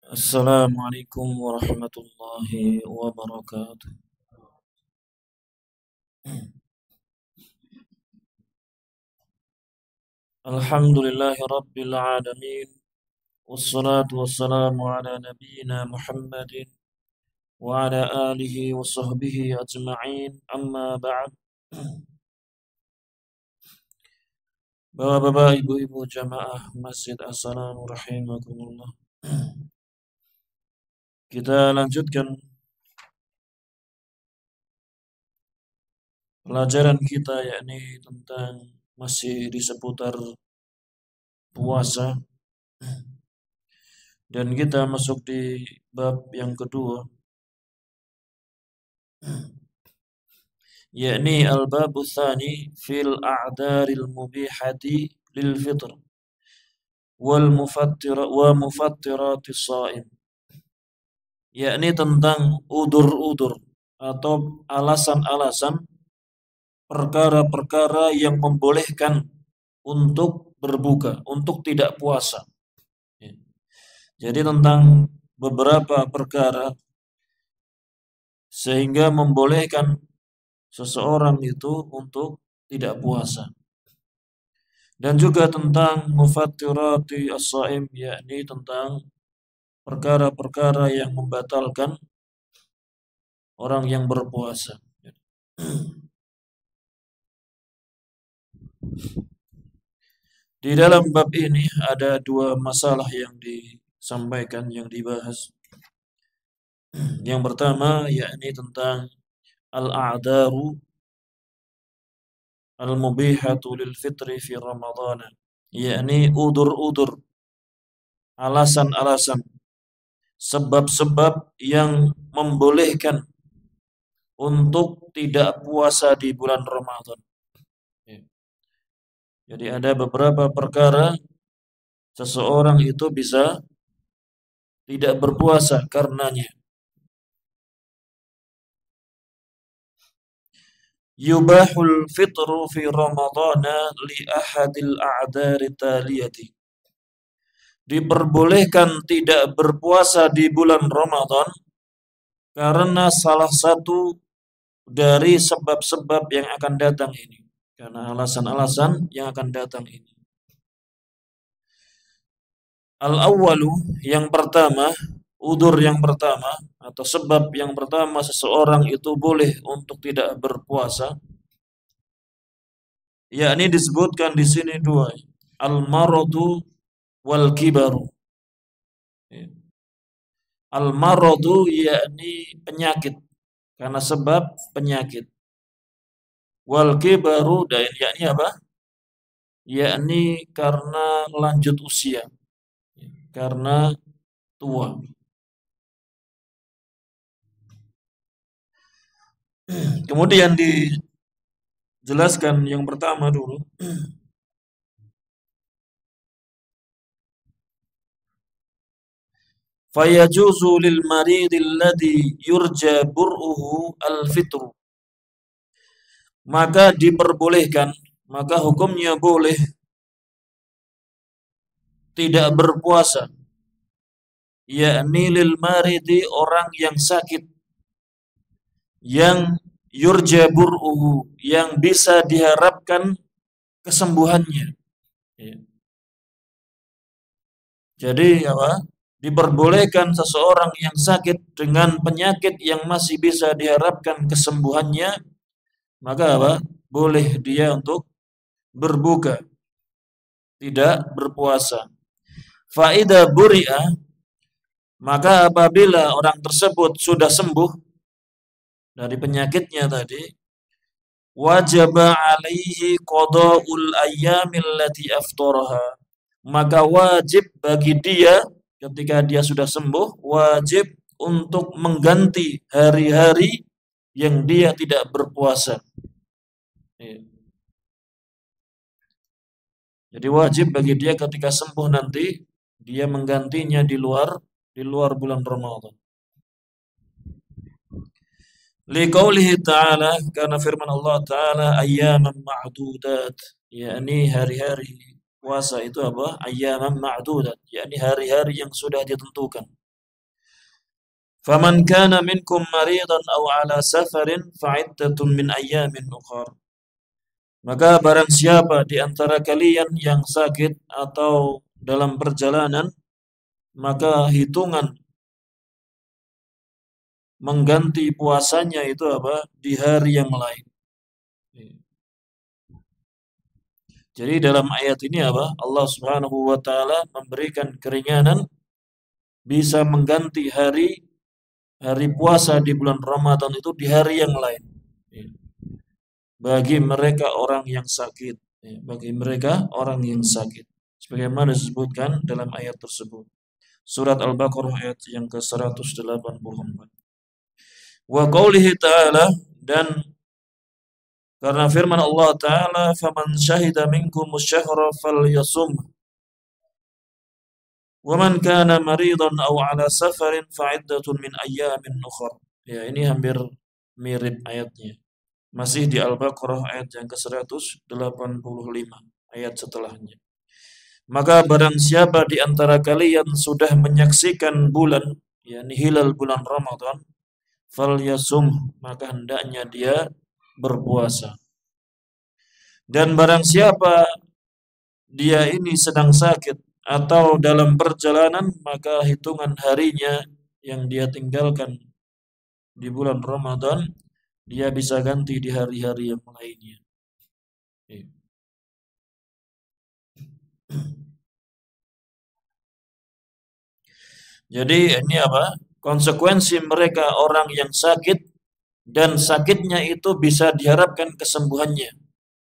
Assalamualaikum warahmatullahi wabarakatuh. Alhamdulillahi rabbil alamin. Wassalatu wassalamu ala nabiyyina Muhammadin wa ala alihi wa sahbihi ajma'in. Amma ba'd. Bapak-bapak, ibu-ibu jamaah Masjid As-Salam rahimakumullah. Kita lanjutkan pelajaran kita, yakni tentang masih di seputar puasa, dan kita masuk di bab yang kedua, yakni al-babu tsani fil a'daril mubihati lil fitr wal mufattiratis shaim, yakni tentang udur-udur atau alasan-alasan perkara-perkara yang membolehkan untuk berbuka, untuk tidak puasa. Jadi tentang beberapa perkara sehingga membolehkan seseorang itu untuk tidak puasa. Dan juga tentang mufattirati as-shaim, yakni tentang perkara-perkara yang membatalkan orang yang berpuasa. Di dalam bab ini ada dua masalah yang disampaikan, yang dibahas. Yang pertama yakni tentang al-a'daru al-mubihatu lil fitri fi Ramadhan, yakni udur-udur, alasan-alasan, sebab-sebab yang membolehkan untuk tidak puasa di bulan Ramadan. Jadi ada beberapa perkara seseorang itu bisa tidak berpuasa karenanya. Yubahul fitru fi Ramadana li ahadil a'dari taliyati. Diperbolehkan tidak berpuasa di bulan Ramadan karena salah satu dari sebab-sebab yang akan datang ini. Karena alasan-alasan yang akan datang ini. Al-awwalu, yang pertama, udur yang pertama atau sebab yang pertama seseorang itu boleh untuk tidak berpuasa, yakni disebutkan di sini dua, al-maradu wal kibaru. Al-maradu yakni penyakit, karena sebab penyakit. Wal kibaru dan yakni apa? Yakni karena lanjut usia, karena tua. Kemudian dijelaskan yang pertama dulu. Fayajuzu lil maridil ladzi yurja bur'uhu al-fitru. Maka diperbolehkan, maka hukumnya boleh tidak berpuasa, yakni lil maridi, orang yang sakit, yang yurja bur'uhu, yang bisa diharapkan kesembuhannya. Jadi apa? Diperbolehkan seseorang yang sakit dengan penyakit yang masih bisa diharapkan kesembuhannya, maka apa? Boleh dia untuk berbuka, tidak berpuasa. Faida buri'a, maka apabila orang tersebut sudah sembuh dari penyakitnya tadi, wajaba alaihi qada'ul ayyamil lati aftaraha, maka wajib bagi dia ketika dia sudah sembuh, wajib untuk mengganti hari-hari yang dia tidak berpuasa. Jadi wajib bagi dia ketika sembuh nanti, dia menggantinya di luar bulan Ramadan. Liqaulihi ta'ala, karena firman Allah Ta'ala, ayyaman ma'dudat, yakni hari-hari puasa itu apa? Ayyaman ma'dudat, yakni hari-hari yang sudah ditentukan. Faman kana minkum maridan aw ala safarin fa'iddatun min ayyamin ukhar. Maka barang siapa di antara kalian yang sakit atau dalam perjalanan, maka hitungan mengganti puasanya itu apa? Di hari yang lain. Jadi dalam ayat ini apa? Allah Subhanahu wa taala memberikan keringanan bisa mengganti hari puasa di bulan Ramadan itu di hari yang lain. Bagi mereka orang yang sakit, bagi mereka orang yang sakit. Sebagaimana disebutkan dalam ayat tersebut. Surat Al-Baqarah ayat yang ke-184. Wa qaulihi ta'ala, dan karena firman Allah Ta'ala, faman syahida minkum syahra falyasum wa man kana maridan aw ala safarin fa'iddatun min ayyamin ukhra. Ya, ini hampir mirip ayatnya. Masih di Al-Baqarah ayat yang ke-185, ayat setelahnya. Maka barang siapa di antara kalian sudah menyaksikan bulan, yakni hilal bulan Ramadan, falyasum, maka hendaknya dia berpuasa. Dan barang siapa dia ini sedang sakit atau dalam perjalanan, maka hitungan harinya yang dia tinggalkan di bulan Ramadan, dia bisa ganti di hari-hari yang lainnya. Jadi ini apa? Konsekuensi mereka orang yang sakit dan sakitnya itu bisa diharapkan kesembuhannya.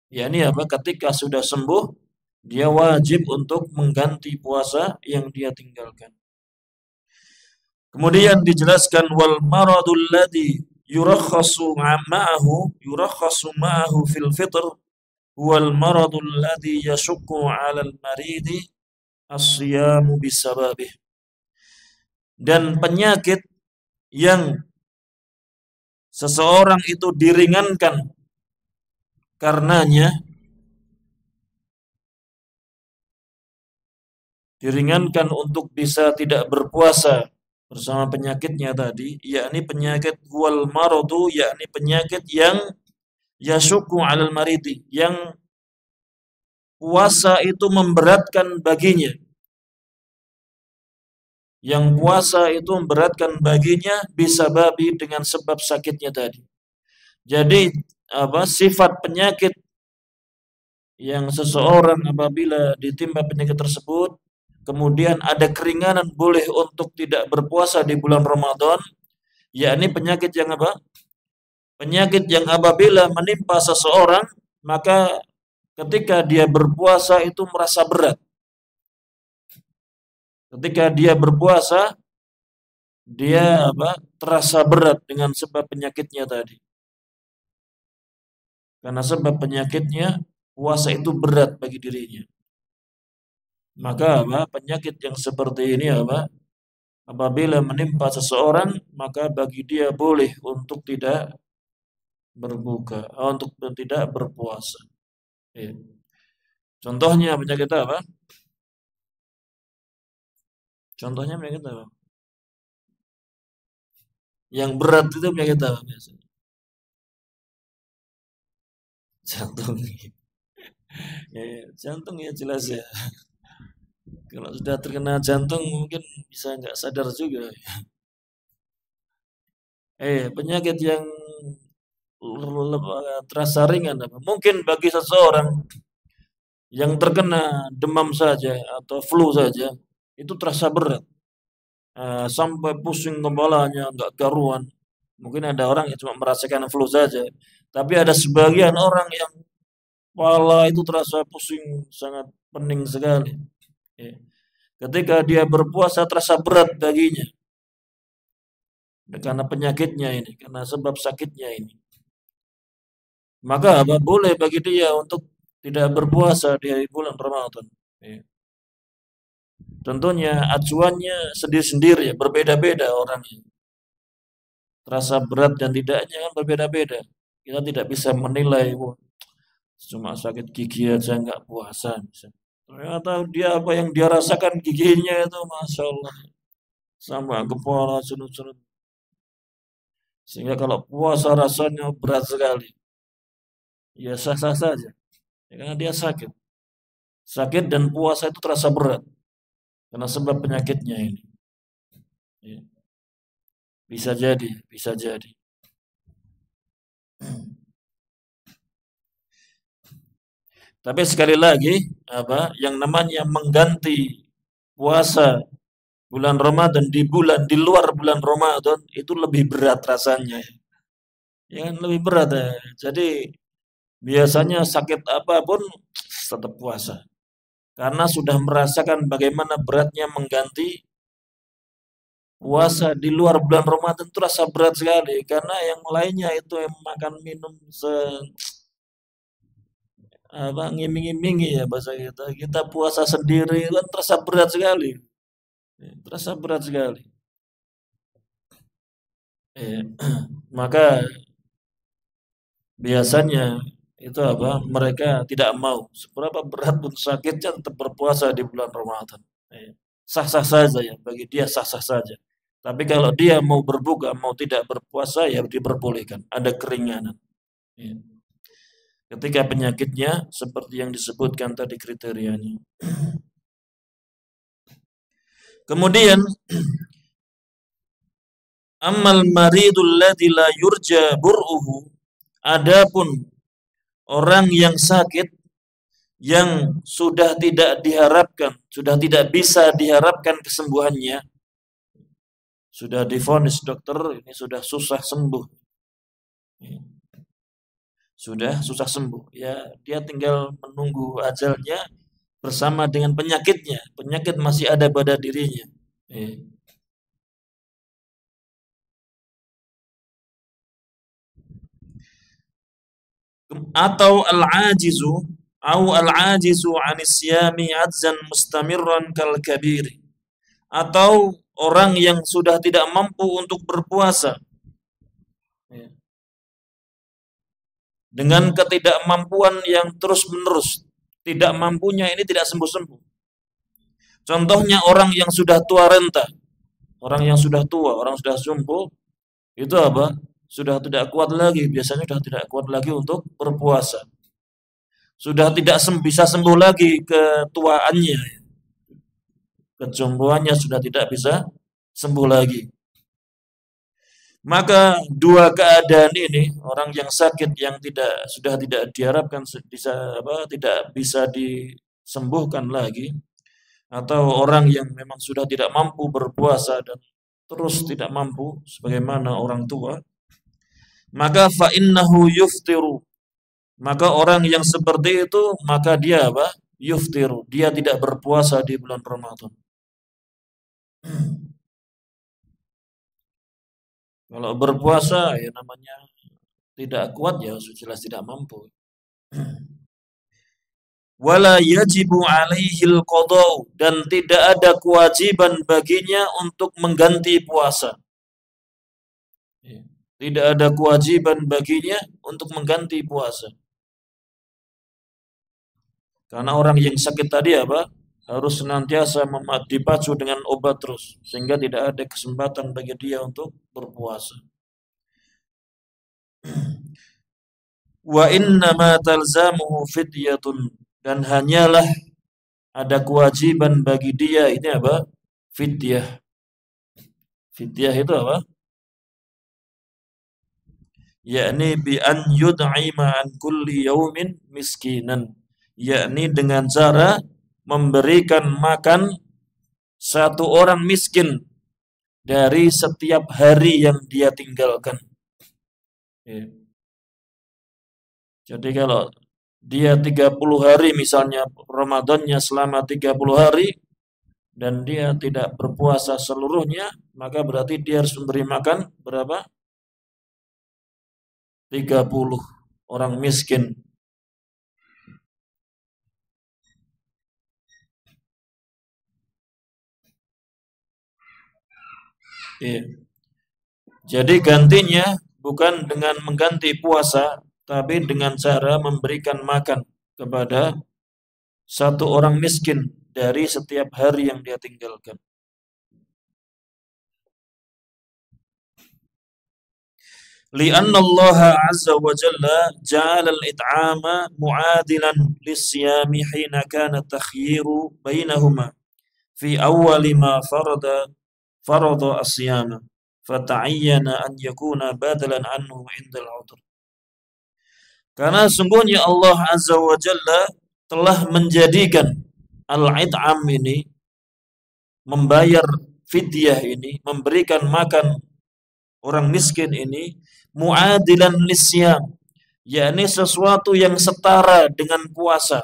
Ya ini apa? Ketika sudah sembuh, dia wajib untuk mengganti puasa yang dia tinggalkan. Kemudian dijelaskan wal maradul ladzi yurakhasu ma'ahu fil fitr wal maradul ladzi yashukku 'alal maridi as-siyamu bisababih. Dan penyakit yang seseorang itu diringankan karenanya, diringankan untuk bisa tidak berpuasa bersama penyakitnya tadi, yakni penyakit wal maradu, yakni penyakit yang yashuku 'alal maridi, yang puasa itu memberatkan baginya. Yang puasa itu memberatkan baginya bisa babi dengan sebab sakitnya tadi. Jadi apa sifat penyakit yang seseorang apabila ditimpa penyakit tersebut, kemudian ada keringanan boleh untuk tidak berpuasa di bulan Ramadan, yakni penyakit yang apa? Penyakit yang apabila menimpa seseorang, maka ketika dia berpuasa itu merasa berat. Ketika dia berpuasa, dia apa? Terasa berat dengan sebab penyakitnya tadi. Karena sebab penyakitnya, puasa itu berat bagi dirinya. Maka apa? Penyakit yang seperti ini apa? Apabila menimpa seseorang, maka bagi dia boleh untuk tidak berbuka, untuk tidak berpuasa. Ya. Contohnya penyakit apa? Contohnya penyakit apa? Yang berat itu penyakit apa biasanya? Jantung. Ya, jantung ya jelas ya. Kalau sudah terkena jantung mungkin bisa nggak sadar juga. Penyakit yang terasa ringan apa? Mungkin bagi seseorang yang terkena demam saja atau flu saja itu terasa berat. Sampai pusing kepalanya, nggak karuan. Mungkin ada orang yang cuma merasakan flu saja, tapi ada sebagian orang yang kepala itu terasa pusing sangat pening sekali. Ya. Ketika dia berpuasa terasa berat baginya karena penyakitnya ini, karena sebab sakitnya ini. Maka apa boleh bagi dia untuk tidak berpuasa di bulan Ramadan. Ya. Tentunya acuannya sendiri-sendiri ya, berbeda-beda orangnya. Terasa berat dan tidaknya kan berbeda-beda. Kita tidak bisa menilai, cuma sakit gigi aja nggak puasa. Ternyata dia apa yang dia rasakan giginya itu, masya Allah, sama kepala sunut-sunut. Sehingga kalau puasa rasanya berat sekali, ya sah-sah saja. Ya, karena dia sakit. Sakit dan puasa itu terasa berat karena sebab penyakitnya ini. Ya, bisa jadi, bisa jadi. Tapi sekali lagi, yang namanya mengganti puasa bulan Ramadan di luar bulan Ramadan itu lebih berat rasanya. Ya kan lebih berat ya. Jadi biasanya sakit apapun tetap puasa. Karena sudah merasakan bagaimana beratnya mengganti puasa di luar bulan Ramadan itu rasa berat sekali. Karena yang lainnya itu yang makan minum ngiming-ngimingi ya bahasa kita. Kita puasa sendiri kan terasa berat sekali. Terasa berat sekali. Maka biasanya itu mereka tidak mau seberapa berat pun sakitnya tetap berpuasa di bulan Ramadan. Sah-sah saja ya, bagi dia sah-sah saja. Tapi kalau dia mau berbuka, mau tidak berpuasa ya diperbolehkan, ada keringanan. Ketika penyakitnya seperti yang disebutkan tadi kriterianya. Kemudian ammal maridul ladzi la yurja bur'uhu, adapun orang yang sakit yang sudah tidak diharapkan, sudah tidak bisa diharapkan kesembuhannya, sudah divonis dokter ini sudah susah sembuh. Sudah susah sembuh. Ya, dia tinggal menunggu ajalnya bersama dengan penyakitnya. Penyakit masih ada pada dirinya. Atau al-ajizu anis siyami adzan mustamirran kal kabiri. Atau orang yang sudah tidak mampu untuk berpuasa dengan ketidakmampuan yang terus-menerus. Tidak mampunya ini tidak sembuh-sembuh. Contohnya orang yang sudah tua renta, orang yang sudah tua, orang sudah sembuh, itu sudah tidak kuat lagi, biasanya sudah tidak kuat lagi untuk berpuasa. Sudah tidak bisa sembuh lagi ketuaannya, kejomboannya sudah tidak bisa sembuh lagi. Maka dua keadaan ini, orang yang sakit yang sudah tidak diharapkan tidak bisa disembuhkan lagi, atau orang yang memang sudah tidak mampu berpuasa dan terus tidak mampu sebagaimana orang tua, maka fa innahu yuftiru, maka orang yang seperti itu maka dia yuftiru, dia tidak berpuasa di bulan Ramadan. Kalau berpuasa ya namanya tidak kuat ya jelas tidak mampu. Wala yajibu alaihil qadau, dan tidak ada kewajiban baginya untuk mengganti puasa. Tidak ada kewajiban baginya untuk mengganti puasa. Karena orang yang sakit tadi harus senantiasa dipacu dengan obat terus, sehingga tidak ada kesempatan bagi dia untuk berpuasa. Wa inna ma talzamuhu fidyatun, dan hanyalah ada kewajiban bagi dia ini fidyah. Fidyah itu yakni bi an yud'ima an kulli yaumin miskinan, yakni dengan cara memberikan makan satu orang miskin dari setiap hari yang dia tinggalkan. Jadi kalau dia 30 hari misalnya Ramadannya selama 30 hari dan dia tidak berpuasa seluruhnya, maka berarti dia harus memberi makan berapa? 30 orang miskin. Jadi gantinya bukan dengan mengganti puasa, tapi dengan cara memberikan makan kepada satu orang miskin dari setiap hari yang dia tinggalkan. Lianna Allah azza wa jalla ja'ala al-it'ama mu'adilan lis-siyami hina kana takhyiru bainahuma fi awwali ma farada as-siyama fata'ayyana an yakuna badalan anhu 'inda al-'udhr. Karena sungguhnya Allah azza wa jalla telah menjadikan al-it'am ini, membayar fidyah ini, memberikan makan orang miskin ini, mu'adilan lisyam, yakni sesuatu yang setara dengan puasa.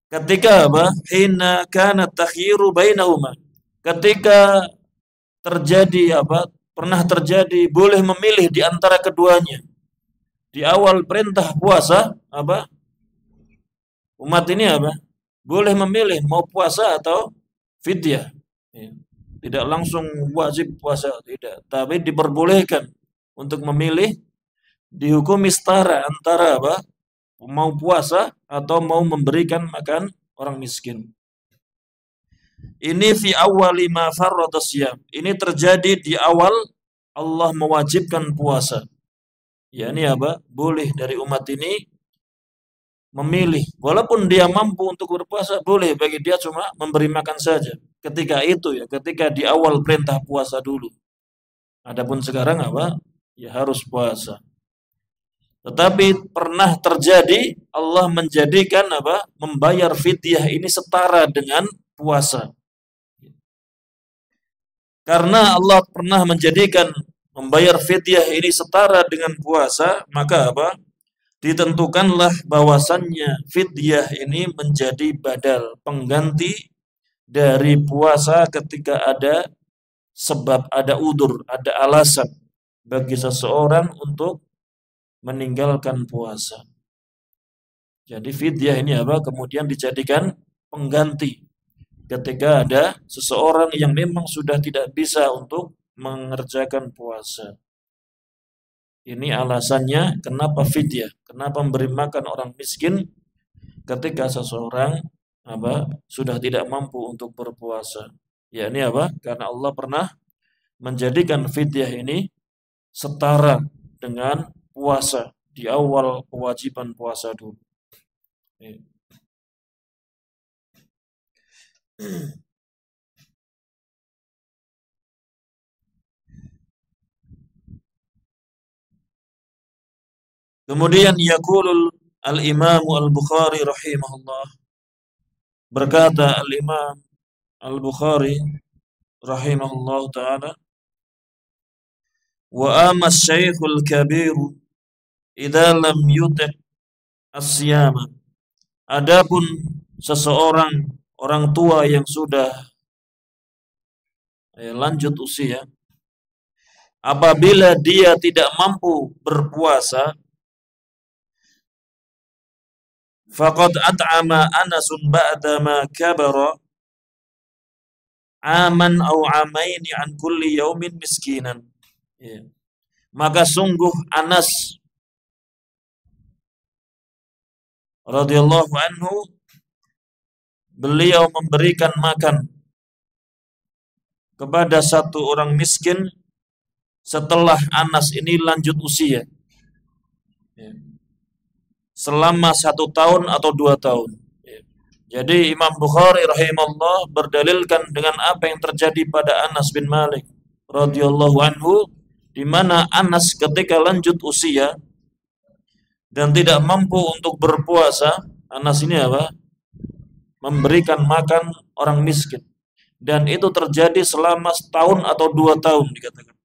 Ketika apa? Hina kana takhyiru bainahuma. Ketika terjadi apa? Pernah terjadi boleh memilih di antara keduanya. Di awal perintah puasa apa? Umat ini apa? Boleh memilih mau puasa atau fidyah. Tidak langsung wajib puasa, tidak. Tapi diperbolehkan untuk memilih, dihukumi setara antara apa? Mau puasa atau mau memberikan makan orang miskin. Ini fi awwali ma farrada siyam. Ini terjadi di awal Allah mewajibkan puasa. Ya, ini apa? Boleh dari umat ini memilih, walaupun dia mampu untuk berpuasa, boleh bagi dia cuma memberi makan saja. Ketika itu ya, ketika di awal perintah puasa dulu. Adapun sekarang apa? Ya harus puasa. Tetapi pernah terjadi Allah menjadikan apa? Membayar fidyah ini setara dengan puasa. Karena Allah pernah menjadikan membayar fidyah ini setara dengan puasa, maka apa? Ditentukanlah bahwasannya fidyah ini menjadi badal, pengganti dari puasa ketika ada sebab, ada udur, ada alasan bagi seseorang untuk meninggalkan puasa. Jadi fidyah ini apa? Kemudian dijadikan pengganti ketika ada seseorang yang memang sudah tidak bisa untuk mengerjakan puasa. Ini alasannya kenapa fidyah, kenapa memberi makan orang miskin ketika seseorang apa? Sudah tidak mampu untuk berpuasa. Ya ini apa? Karena Allah pernah menjadikan fidyah ini setara dengan puasa di awal kewajiban puasa dulu. Kemudian yaqulul al-Imam al-Bukhari rahimahullah, berkata al-Imam al-Bukhari rahimahullah taala, wa amma asy-syaikhul kabir idza lam yutiq as-siyama. Adapun seseorang orang tua yang sudah lanjut usia, apabila dia tidak mampu berpuasa, faqad at'ama Anasun ba'da ma kabara aman au amaini an kulli yaumin miskinan. Ya. Maka sungguh Anas radhiyallahu anhu, beliau memberikan makan kepada satu orang miskin setelah Anas ini lanjut usia. Ya. Selama 1 tahun atau 2 tahun. Jadi Imam Bukhari rahimahullah berdalilkan dengan apa yang terjadi pada Anas bin Malik radhiyallahu anhu, di mana Anas ketika lanjut usia dan tidak mampu untuk berpuasa, Anas ini apa? Memberikan makan orang miskin. Dan itu terjadi selama 1 tahun atau 2 tahun dikatakan.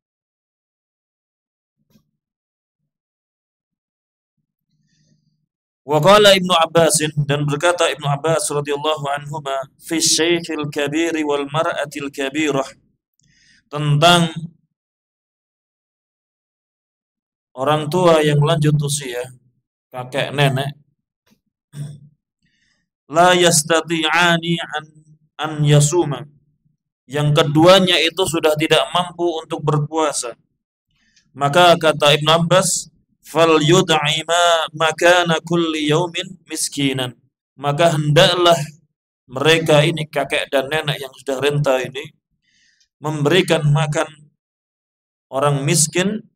Wa qala Ibnu Abbas, dan berkata Ibnu Abbas radhiyallahu anhuma fi syaikhil kabir wal mar'atil kabirah, tentang orang tua yang lanjut usia, kakek nenek, la yastati'ani an yasuma, yang keduanya itu sudah tidak mampu untuk berpuasa. Maka kata Ibnu Abbas, fal yud'ima makana kulli yaumin miskinan, maka hendaklah mereka ini, kakek dan nenek yang sudah renta ini, memberikan makan orang miskin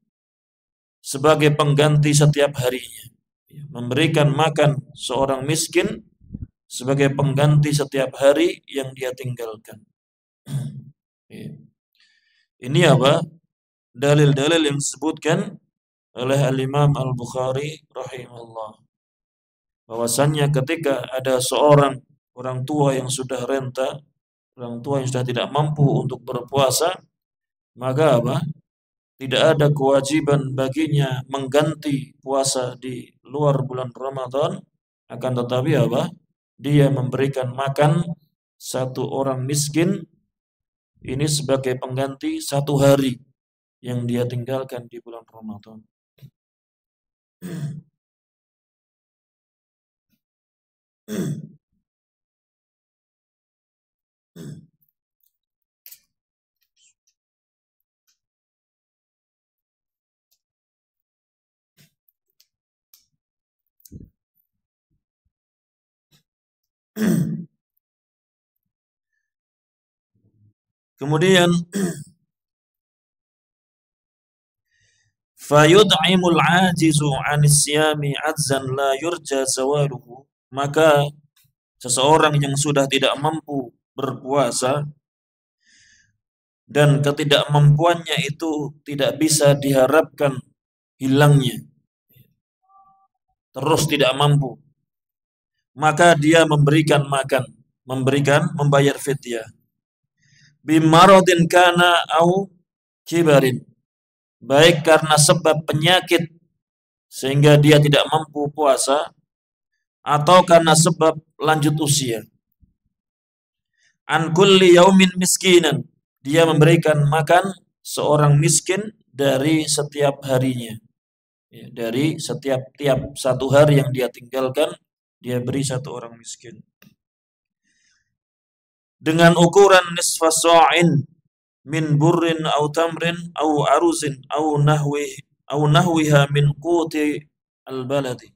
sebagai pengganti setiap harinya. Memberikan makan seorang miskin sebagai pengganti setiap hari yang dia tinggalkan. Ini apa? Dalil-dalil yang disebutkan oleh Al-Imam Al-Bukhari rahimahullah. Bahwasannya ketika ada seorang orang tua yang sudah renta, orang tua yang sudah tidak mampu untuk berpuasa, maka apa? Tidak ada kewajiban baginya mengganti puasa di luar bulan Ramadan, akan tetapi apa? Dia memberikan makan satu orang miskin ini sebagai pengganti satu hari yang dia tinggalkan di bulan Ramadan. Kemudian fayud'imul ajizu 'anis siyami 'azzan la yurja zawaluhu, maka seseorang yang sudah tidak mampu berpuasa dan ketidakmampuannya itu tidak bisa diharapkan hilangnya, terus tidak mampu, maka dia membayar fidyah bimaradin kana au kibarin, baik karena sebab penyakit sehingga dia tidak mampu puasa atau karena sebab lanjut usia. An kulli yaumin miskinan, dia memberikan makan seorang miskin dari setiap harinya. Dari tiap satu hari yang dia tinggalkan, dia beri satu orang miskin. Dengan ukuran nisfa sa'in min burrin au tamrin au aruzin au nahwiha min quti al-baladi,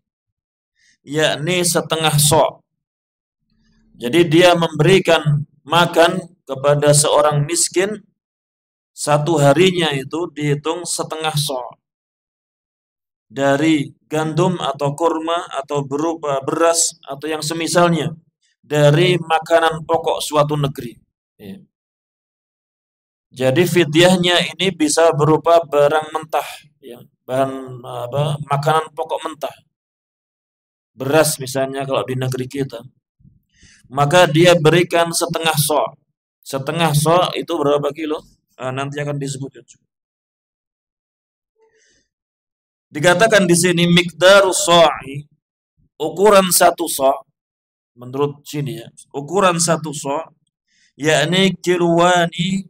yakni setengah sa'. Jadi dia memberikan makan kepada seorang miskin satu harinya itu dihitung setengah sa' dari gandum atau kurma atau berupa beras atau yang semisalnya dari makanan pokok suatu negeri. Jadi fidyahnya ini bisa berupa barang mentah, bahan makanan pokok mentah. Beras misalnya kalau di negeri kita, maka dia berikan setengah sa'. Setengah sa' itu berapa kilo? Nanti akan disebutkan. Dikatakan di sini miqdaru sa'i, ukuran satu sa', menurut sini ya, ukuran satu sa', yakni kilwani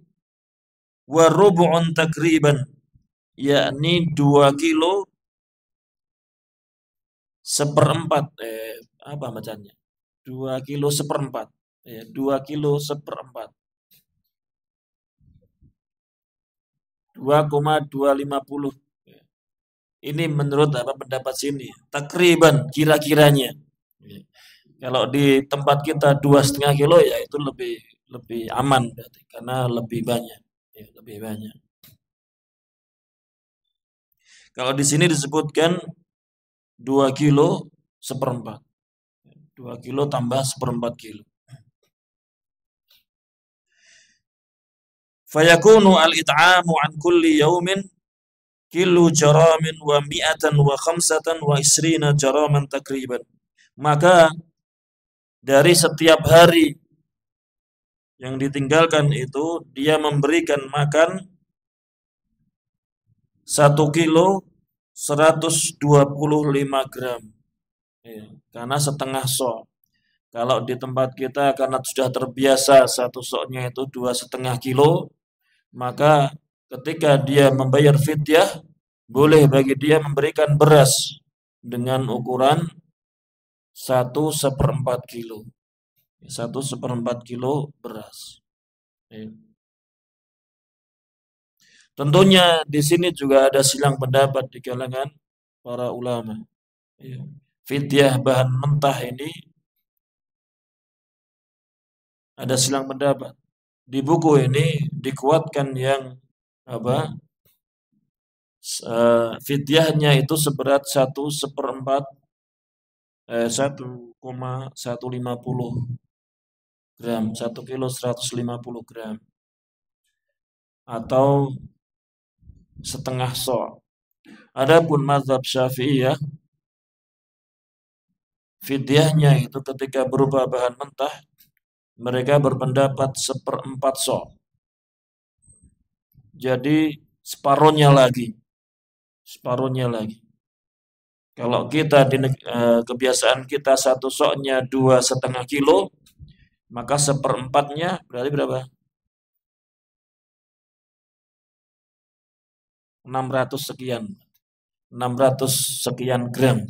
wa rubu'un takriban, yakni 2 kilo seperempat, apa bacanya? 2 kilo seperempat, 2 kilo seperempat. 2,250. Ini menurut pendapat sini, takriban, kira-kiranya. Kalau di tempat kita 2,5 kilo ya itu lebih aman berarti, karena lebih banyak. Lebih banyak. Kalau di sini disebutkan 2 kilo seperempat. 2 kilo tambah seperempat kilo. Fayakunu al-it'amu an kulli yaumin kilu jaramin wa mi'atan wa khamsatan wa isrina jaraman takriban. Maka dari setiap hari yang ditinggalkan itu dia memberikan makan 1 kilo 125 gram. Karena setengah sok. Kalau di tempat kita karena sudah terbiasa satu soknya itu 2,5 kilo, maka ketika dia membayar fidyah, boleh bagi dia memberikan beras dengan ukuran 1/4 kilo. 1/4 kilo beras. Tentunya di sini juga ada silang pendapat di kalangan para ulama. Fidyah bahan mentah ini ada silang pendapat. Di buku ini dikuatkan yang Fidyahnya itu seberat 1,150 gram, 1 kilo 150 gram, atau setengah so'. Adapun mazhab Syafi'iyah, fidyahnya itu ketika berupa bahan mentah, mereka berpendapat 1/4 so'. Jadi separuhnya lagi. Kalau kita kebiasaan kita 1 so'-nya 2,5 kilo, maka 1/4-nya berarti berapa? 600 sekian. 600 sekian gram.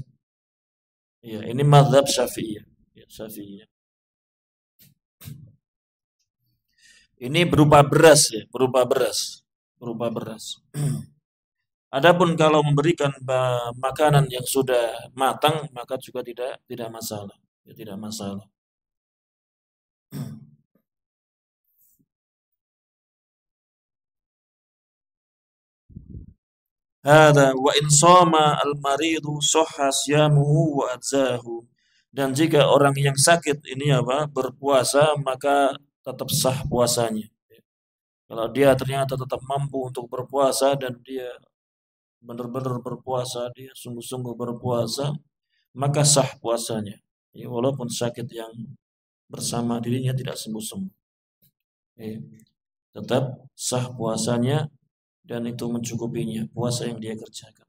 Ya, ini mazhab Syafi'iyah. Ya, Syafi'iyah. Ini berupa beras ya, berupa beras. Adapun kalau memberikan makanan yang sudah matang, maka juga tidak masalah. Ya, tidak masalah. Hada wa in shoma al-maridu sahha siyamuhu wa adzahu. Dan jika orang yang sakit ini berpuasa, maka tetap sah puasanya. Kalau dia ternyata tetap mampu untuk berpuasa dan dia benar-benar berpuasa, dia sungguh-sungguh berpuasa, maka sah puasanya. Ya, walaupun sakit yang bersama dirinya tidak sembuh-sembuh. Ya, tetap sah puasanya dan itu mencukupinya puasa yang dia kerjakan.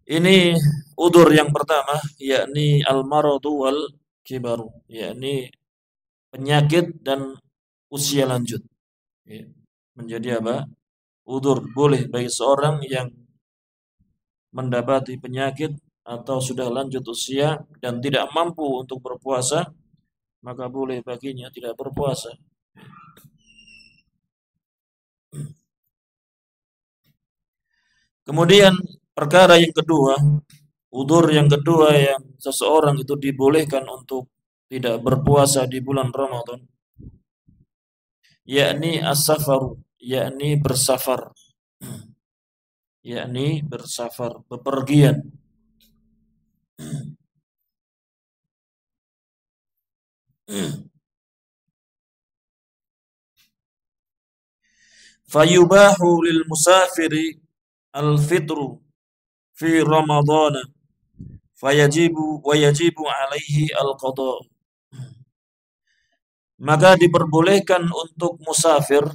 Ini udzur yang pertama, yakni al-maradu wal kibaru, yakni penyakit dan usia lanjut. Ya, menjadi udzur boleh bagi seorang yang mendapati penyakit atau sudah lanjut usia dan tidak mampu untuk berpuasa, maka boleh baginya tidak berpuasa. Kemudian perkara yang kedua, udzur yang kedua yang seseorang itu dibolehkan untuk tidak berpuasa di bulan Ramadan, yakni as-safaru, yakni bersafar. Yakni bersafar, bepergian. Fayubahu lil musafiri al-fitru fi Ramadan fayajibu wa yajibu alaihi al-qada. Maka diperbolehkan untuk musafir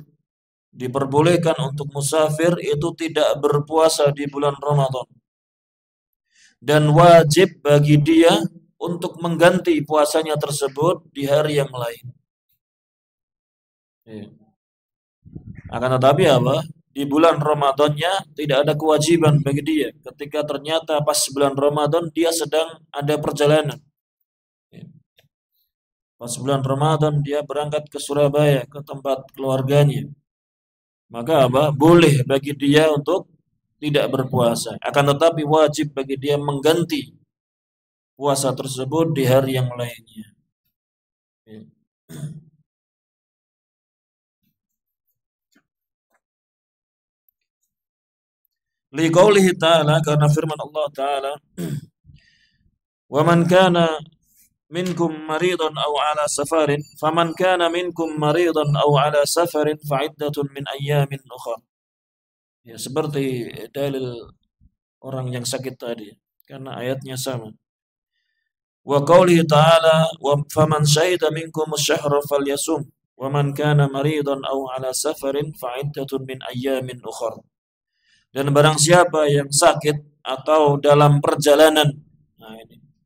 itu tidak berpuasa di bulan Ramadan. Dan wajib bagi dia untuk mengganti puasanya tersebut di hari yang lain. Akan tetapi di bulan Ramadannya tidak ada kewajiban bagi dia ketika ternyata pas bulan Ramadan dia sedang ada perjalanan. Pas bulan Ramadan dia berangkat ke Surabaya, ke tempat keluarganya. Maka boleh bagi dia untuk tidak berpuasa. Akan tetapi wajib bagi dia mengganti puasa tersebut di hari yang lainnya. Liqaulihi ta'ala, karena firman Allah Ta'ala, wa man kana minkum maridan aw ala safarin faman kana minkum maridan aw ala safarin fa'iddatun min ayyamin ukhra. Ya, seperti dalil orang yang sakit tadi, karena ayatnya sama. Wa qaulihi ta'ala, wa faman syahida minkum asy-syahra falyasum wa man kana maridan aw ala safarin fa'iddatun min ayyamin ukhra. Dan barang siapa yang sakit atau dalam perjalanan,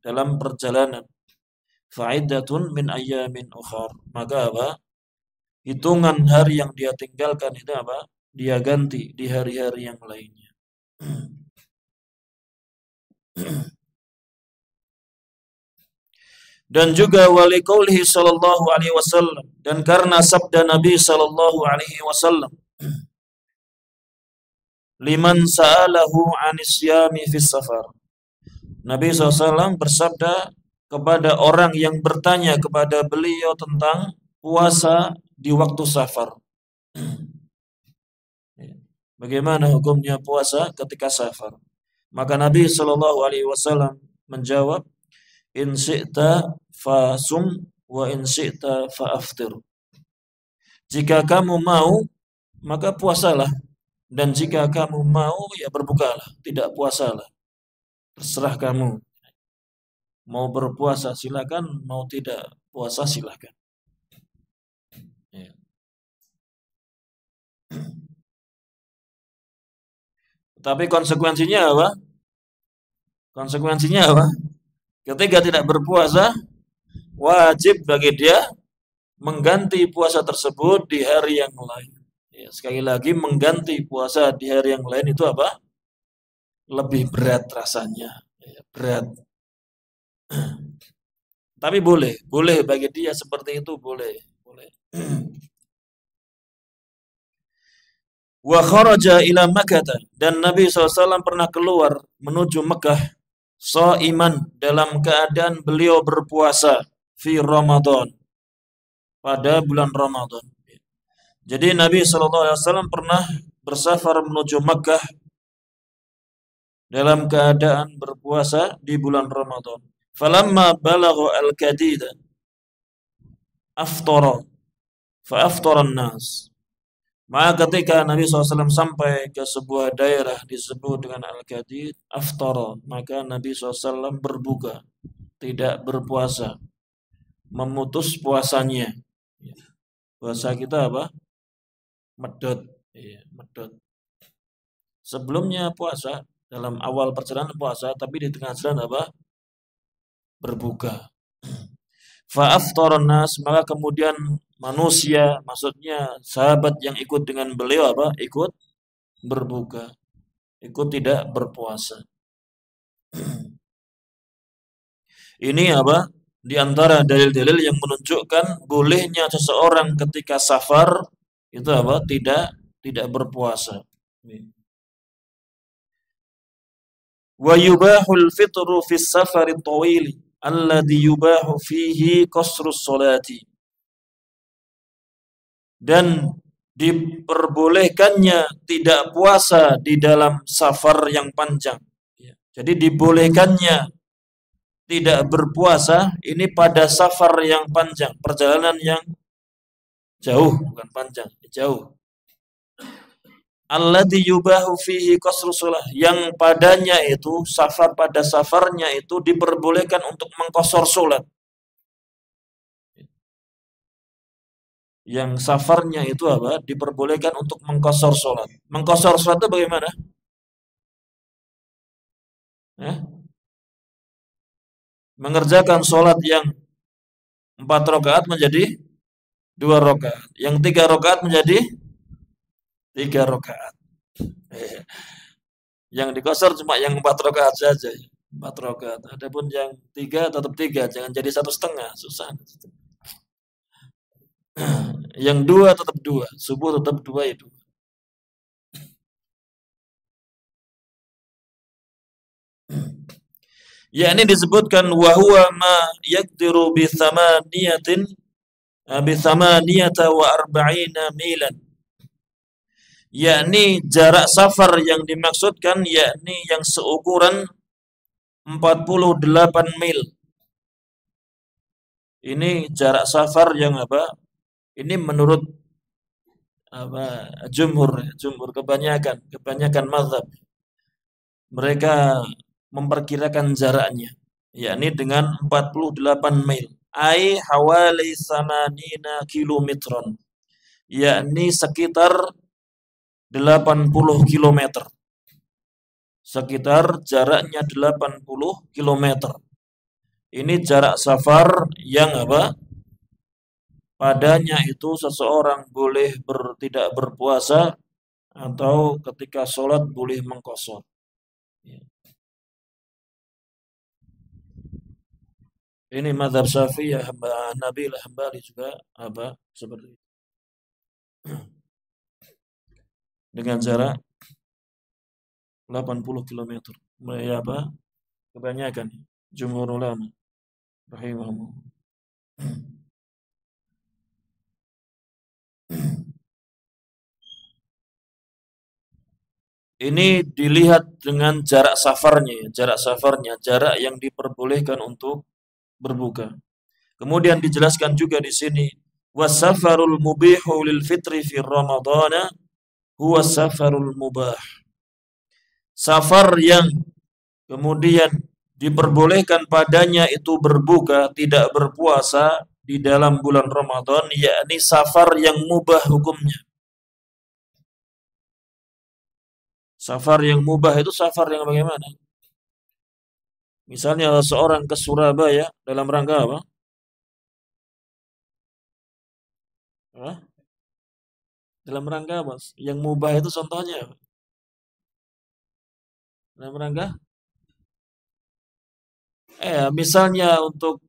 dalam perjalanan, fa'iddatun min ayyamin ukhar, maka hitungan hari yang dia tinggalkan itu dia ganti di hari-hari yang lainnya. Dan juga wali qaulihi sallallahu alaihi wasallam, dan karena sabda Nabi sallallahu alaihi wasallam, liman sa'alahu 'anis siyami fis safar. Nabi SAW bersabda kepada orang yang bertanya kepada beliau tentang puasa di waktu safar. Bagaimana hukumnya puasa ketika safar? Maka Nabi Shallallahu Alaihi Wasallam menjawab, In syi'ta fasum wa in syi'ta fa'aftir. Jika kamu mau, maka puasalah. Dan jika kamu mau, ya berbukalah. Tidak puasalah. Terserah kamu. Mau berpuasa silakan, mau tidak puasa silakan. Ya. Tapi konsekuensinya apa? Konsekuensinya apa? Ketika tidak berpuasa, wajib bagi dia mengganti puasa tersebut di hari yang lain. Ya, sekali lagi mengganti puasa di hari yang lain itu apa? Lebih berat rasanya. Ya, berat. Tapi boleh bagi dia seperti itu boleh. Wa kharaja ila Makkah, dan Nabi SAW pernah keluar menuju Mekah shaiman dalam keadaan beliau berpuasa fi Ramadan pada bulan Ramadan. Jadi Nabi SAW pernah bersafar menuju Mekah dalam keadaan berpuasa di bulan Ramadan. Falamma balagha al-kadida aftara fa aftara an-nas. Maka ketika Nabi SAW sampai ke sebuah daerah disebut dengan Al-Kadid, aftara, maka Nabi SAW berbuka, tidak berpuasa, memutus puasanya. Puasa kita apa? Medot. Medot. Sebelumnya puasa, dalam awal perjalanan puasa, tapi di tengah jalan apa? Berbuka. Fa'aftaran nas, maka kemudian manusia, maksudnya sahabat yang ikut dengan beliau apa? Ikut berbuka, ikut tidak berpuasa. Ini apa? Di antara dalil-dalil yang menunjukkan bolehnya seseorang ketika safar itu apa? Tidak berpuasa. Wa yubahul fitru fis safari tawili alladhi yubahu fihi qasrus salati. Dan diperbolehkannya tidak puasa di dalam safar yang panjang. Jadi dibolehkannya tidak berpuasa ini pada safar yang panjang, perjalanan yang jauh, bukan panjang, jauh. Alladzi yubahu fihi qasru shalah, yang padanya itu safar, pada safarnya itu diperbolehkan untuk mengqasar salat. Yang safarnya itu apa? Diperbolehkan untuk mengqasar salat. Mengqasar salat itu bagaimana? Mengerjakan salat yang 4 rakaat menjadi 2 rakaat, yang 3 rakaat menjadi 3 rakaat. Yang dikosor cuma yang 4 rakaat saja. 4 rakaat. Adapun yang 3 tetap 3, jangan jadi 1,5, susah. Yang 2 tetap 2, subuh tetap 2 itu. Ya, ini disebutkan wa huwa ma yaqdiru bi thamaniyatin bi thamaniyata wa arba'ina milan. Yakni jarak safar yang dimaksudkan yakni yang seukuran 48 mil. Ini jarak safar yang apa? Ini menurut apa? Jumhur kebanyakan mazhab. Mereka memperkirakan jaraknya yakni dengan 48 mil. Ai hawali samanina kilometron. Yakni sekitar 80 kilometer. Sekitar jaraknya 80 kilometer. Ini jarak safar yang apa? Padanya itu seseorang boleh tidak berpuasa atau ketika sholat boleh mengqasar. Ini mazhab Syafi'iyah, Hanabilah, Hambali juga apa? Seperti itu. Dengan jarak 80 km. Ya apa? Kebanyakan jumhur ulama rahimahumullah. Ini dilihat dengan jarak safarnya, jarak yang diperbolehkan untuk berbuka. Kemudian dijelaskan juga di sini, wasafarul mubihu lil fitri fi ramadhana huwa safarul mubah. Safar yang kemudian diperbolehkan padanya itu berbuka, tidak berpuasa di dalam bulan Ramadan, yakni safar yang mubah hukumnya. Safar yang mubah itu safar yang bagaimana? Misalnya seorang ke Surabaya dalam rangka apa? Hah? Dalam rangka apa? Yang mubah itu contohnya apa? Dalam rangka? Misalnya untuk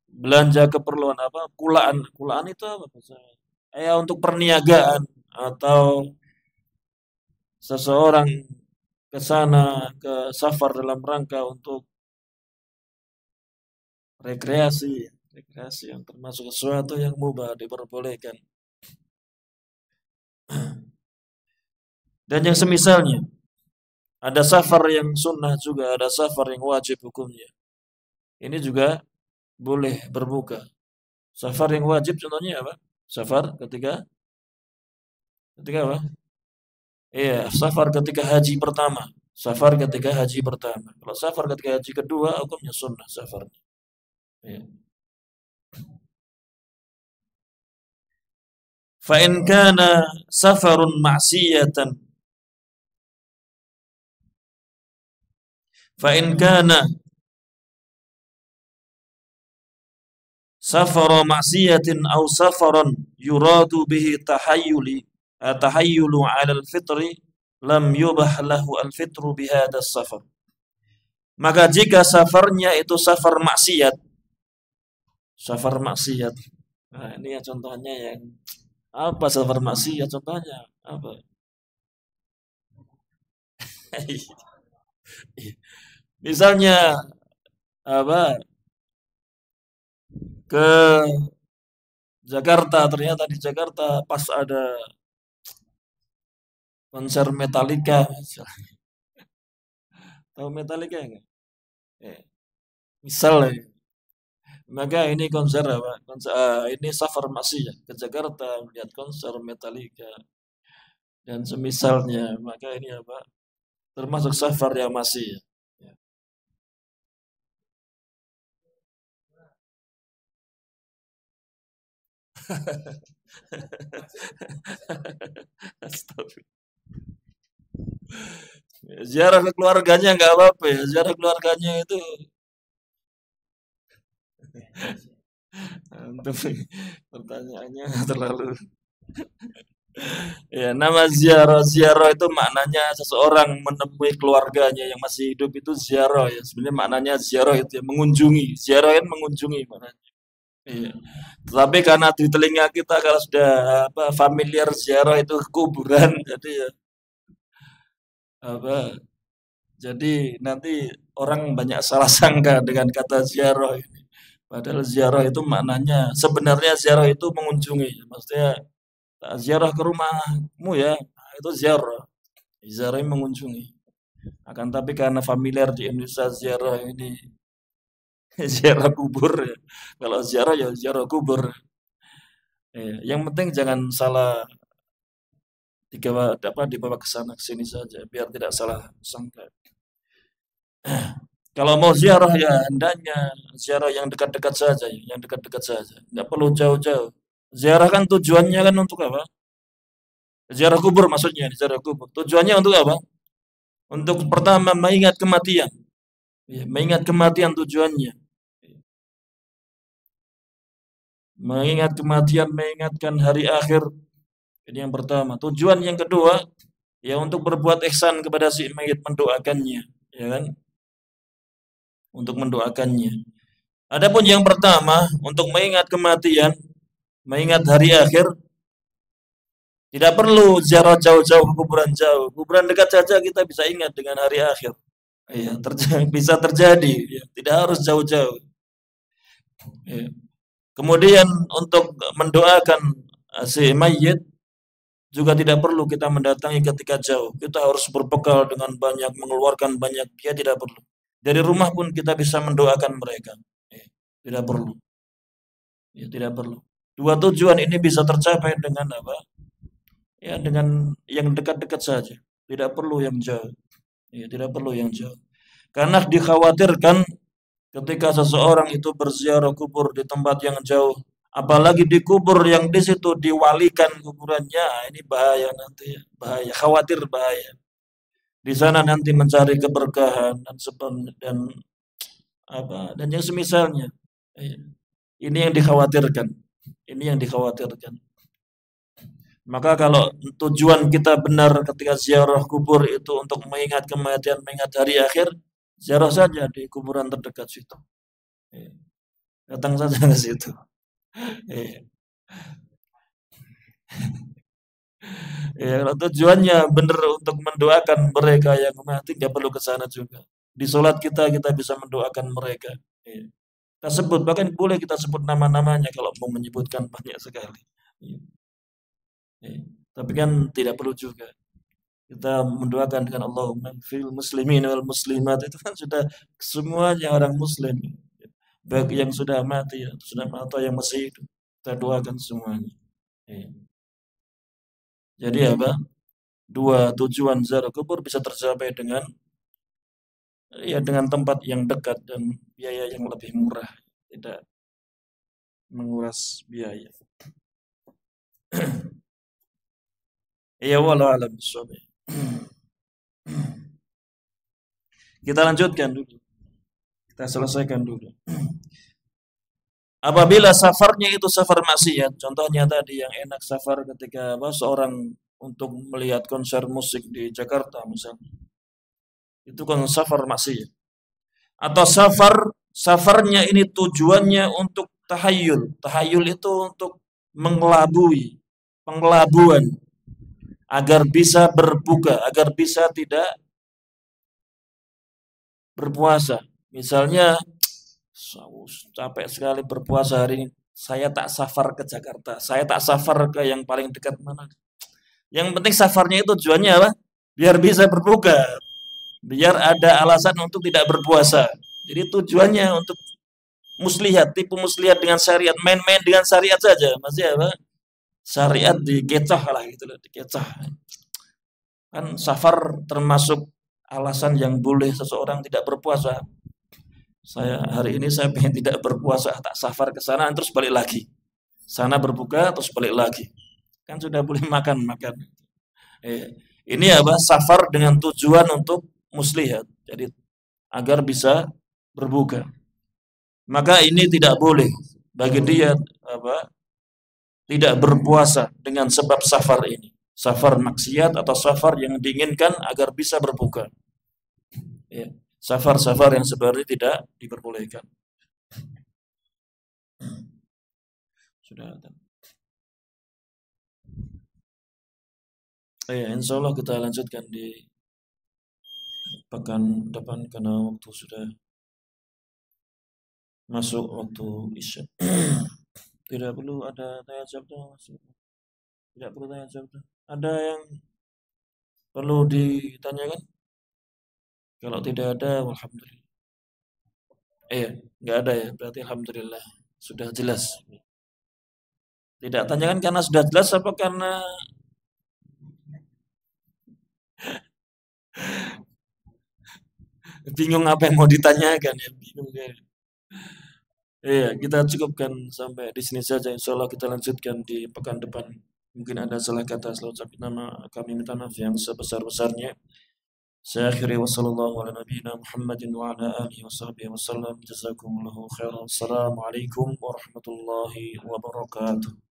belanja keperluan apa? Kulaan. Kulaan itu apa? Untuk perniagaan atau seseorang ke sana ke safar dalam rangka untuk rekreasi yang termasuk sesuatu yang mubah diperbolehkan. Dan yang semisalnya, ada safar yang sunnah juga, ada safar yang wajib hukumnya. Ini juga boleh berbuka. Safar yang wajib contohnya apa? Safar ketika apa? Iya, safar ketika haji pertama. Safar ketika haji pertama. Kalau safar ketika haji kedua, hukumnya sunnah safarnya. Iya. Fa in kana safarun ma'siyatan fa in kana safara ma'siyatin aw safaran yuradu bihi tahayyulu 'ala al-fitri lam yubah lahu al-fitru bihadha safar. Maka jika safarnya itu safar maksiat. Nah, ini ya contohnya yang apa safar maksiat contohnya? Apa? Misalnya apa? Ke Jakarta, ternyata di Jakarta pas ada konser Metallica. Tahu Metallica enggak? Misal ya. Maka ini konser apa? Ini safar maksiat ke Jakarta melihat konser Metallica dan semisalnya. Maka ini apa? Termasuk safar yang maksiat. Ya. Ziarah ke keluarganya nggak apa-apa ya. Ziarah keluarganya itu untuk pertanyaannya terlalu. Ya, nama ziarah itu maknanya seseorang menemui keluarganya yang masih hidup itu ziarah ya. Sebenarnya maknanya ziarah itu ya, mengunjungi. Ziarah kan mengunjungi maknanya. Iya. Tapi karena di telinga kita kalau sudah apa familiar ziarah itu kuburan, jadi ya apa jadi nanti orang banyak salah sangka dengan kata ziarah ini. Padahal ziarah itu maknanya sebenarnya ziarah itu mengunjungi. Maksudnya ziarah ke rumahmu ya, nah, itu ziarah. Ziarah ini mengunjungi. Akan tapi karena familiar di Indonesia ziarah ini ziarah kubur ya. Kalau ziarah ya ziarah kubur. Yang penting jangan salah dibawa ke sana ke sini saja biar tidak salah sangka. Kalau mau ziarah ya hendaknya ziarah yang dekat-dekat saja, yang dekat-dekat saja. Enggak perlu jauh-jauh. Ziarah kan tujuannya kan untuk apa? Ziarah kubur maksudnya, ziarah kubur. Tujuannya untuk apa? Untuk pertama mengingat kematian. Ya, mengingat kematian tujuannya. Mengingat kematian, mengingatkan hari akhir. Ini yang pertama. Tujuan yang kedua, ya untuk berbuat ihsan kepada si mayit, mendoakannya, ya kan? Untuk mendoakannya. Adapun yang pertama, untuk mengingat kematian, mengingat hari akhir, tidak perlu ziarah jauh-jauh ke kuburan jauh. Kuburan dekat saja kita bisa ingat dengan hari akhir. Ya, bisa terjadi, ya. Tidak harus jauh-jauh. Ya. Kemudian untuk mendoakan si mayit, Juga tidak perlu kita mendatangi ketika jauh. Kita harus berbekal dengan banyak, mengeluarkan banyak. Ya tidak perlu. Dari rumah pun kita bisa mendoakan mereka. Tidak perlu. Ya tidak perlu. Dua tujuan ini bisa tercapai dengan apa? Ya dengan yang dekat-dekat saja. Tidak perlu yang jauh. Ya tidak perlu yang jauh. Karena dikhawatirkan ketika seseorang itu berziarah kubur di tempat yang jauh, apalagi di kubur yang di situ diwalikan kuburannya, ini bahaya nanti, bahaya, khawatir bahaya. Di sana nanti mencari keberkahan dan dan apa dan yang semisalnya. Ini yang dikhawatirkan. Ini yang dikhawatirkan. Maka kalau tujuan kita benar ketika ziarah kubur itu untuk mengingat kematian, mengingat hari akhir, ziarah saja di kuburan terdekat situ. Datang saja ke situ. Ya, kalau tujuannya benar untuk mendoakan mereka yang mati, nggak perlu ke sana juga. Di sholat kita bisa mendoakan mereka. Kita sebut, bahkan boleh kita sebut nama-namanya kalau mau menyebutkan banyak sekali. Tapi kan tidak perlu juga. Kita mendoakan dengan Allahumma fil muslimin wal muslimat, itu kan sudah semuanya orang muslim. Baik yang sudah mati atau yang masih hidup. Kita doakan semuanya. Jadi apa? Dua tujuan ziarah kubur bisa tercapai dengan dengan tempat yang dekat dan biaya yang lebih murah, tidak menguras biaya. Ya wallahu alam bishawab. Kita lanjutkan dulu. Kita selesaikan dulu. Apabila safarnya itu safar maksiat, contohnya tadi yang enak safar ketika seorang untuk melihat konser musik di Jakarta misalnya. Itu kan safar maksiat. Atau safarnya ini tujuannya untuk tahayul. Tahayul itu untuk mengelabui, pengelabuan agar bisa berbuka, agar bisa tidak berpuasa. Misalnya capek sekali berpuasa hari ini, saya tak safar ke Jakarta, saya tak safar ke yang paling dekat mana. Yang penting safarnya itu tujuannya apa? Biar bisa berbuka, biar ada alasan untuk tidak berpuasa. Jadi tujuannya untuk muslihat, tipu muslihat dengan syariat, main-main dengan syariat saja, masih apa? Syariat dikecah lah gitu loh, dikecah. Kan safar termasuk alasan yang boleh seseorang tidak berpuasa. Hari ini saya pengen tidak berpuasa, tak safar ke sana terus balik lagi. Sana berbuka terus balik lagi. Kan sudah boleh makan. Ini apa? Safar dengan tujuan untuk muslihat. Jadi agar bisa berbuka. Maka ini tidak boleh bagi dia tidak berpuasa dengan sebab safar ini. Safar maksiat atau safar yang diinginkan agar bisa berbuka. Safar-safar yang sebenarnya tidak diperbolehkan. Sudah ada. Insya Allah kita lanjutkan di pekan depan karena waktu sudah masuk waktu isya. Tidak perlu ada tanya jawab. Tidak perlu tanya jawab. Ada yang perlu ditanyakan? Kalau tidak ada, alhamdulillah. Nggak ada ya. Berarti alhamdulillah sudah jelas. Tidak tanyakan karena sudah jelas apa karena bingung apa yang mau ditanyakan ya, bingung ya. Kita cukupkan sampai di sini saja. Insya Allah kita lanjutkan di pekan depan. Mungkin ada salah kata, salah ucap nama, kami minta maaf yang sebesar-besarnya. Saya akhiri wassallallahu ala nabiyina Muhammadin wa ala alihi wa sahbihi wasallam. Jazakumullahu khairan. Assalamualaikum warahmatullahi wabarakatuh.